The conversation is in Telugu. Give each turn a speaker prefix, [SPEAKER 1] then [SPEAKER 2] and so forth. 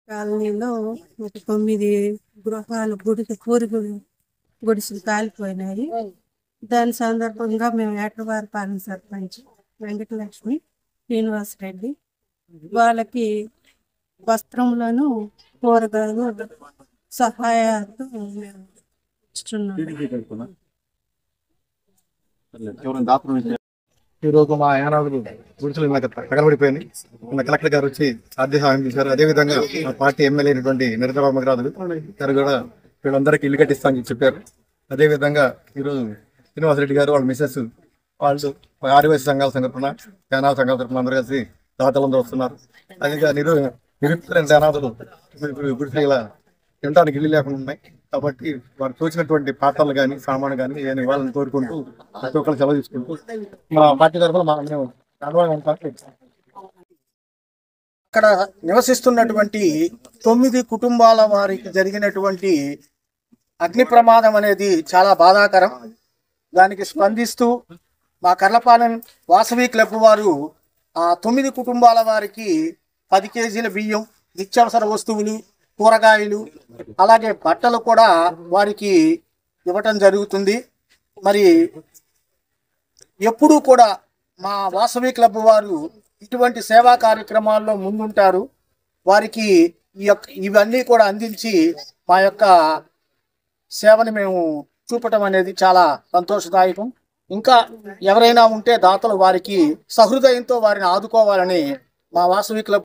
[SPEAKER 1] కాలనీలో ఒక 9 గృహాలు గుడిసెలు కాలిపోయినాయి. దాని సందర్భంగా మేము ఏటవారిపాలెం సర్పంచ్ వెంకటలక్ష్మి శ్రీనివాసరెడ్డి వాళ్ళకి వస్త్రములను కూరగాయలు సహాయాలతో మేము ఇస్తున్నాం.
[SPEAKER 2] ఈరోజు మా యానాదులు గుడిసెలు తగలబడిపోయింది. మన కలెక్టర్ గారు వచ్చి ఆర్థిక సహాయం చేశారు. అదేవిధంగా మా పార్టీ ఎమ్మెల్యే అయినటువంటి నిరంతరామరాజులు గారు కూడా వీళ్ళందరికీ ఇల్లు కట్టిస్తామని చెప్పారు. అదేవిధంగా ఈరోజు శ్రీనివాసరెడ్డి గారు వాళ్ళ మిసెస్ వాళ్ళు ఆదివాసీ సంఘాల తరఫున యానాల సంఘాల తరఫున అందరూ కలిసి దాతలందరూ వస్తున్నారు. అదే నిరుపేద అనాథులు గుడిసెలు ఇలా తినడానికి ఇల్లు లేకుండా ఉన్నాయి. కాబట్టి వారు చూసినటువంటి పాత్రలు కానీ సామాను కానీ ఏమైనా ఇవ్వాలని కోరుకుంటూ ప్రతి ఒక్కరు సెలవు తీసుకుంటూ మా పార్టీ తరఫున
[SPEAKER 3] అక్కడ నివసిస్తున్నటువంటి 9 కుటుంబాల వారికి జరిగినటువంటి అగ్ని ప్రమాదం అనేది చాలా బాధాకరం. దానికి స్పందిస్తూ మా కర్లపాలెం వాసవి క్లబ్ వారు ఆ 9 కుటుంబాల వారికి 10 కేజీల బియ్యం, నిత్యావసర వస్తువులు, కూరగాయలు, అలాగే బట్టలు కూడా వారికి ఇవ్వటం జరుగుతుంది. మరి ఎప్పుడూ కూడా మా వాసవి క్లబ్ వారు ఇటువంటి సేవా కార్యక్రమాల్లో ముందుంటారు. వారికి ఇవన్నీ కూడా అందించి మా యొక్క సేవని మేము చూపటం అనేది చాలా సంతోషదాయకం. ఇంకా ఎవరైనా ఉంటే దాతలు వారికి సహృదయంతో వారిని ఆదుకోవాలని మా వాసవి క్లబ్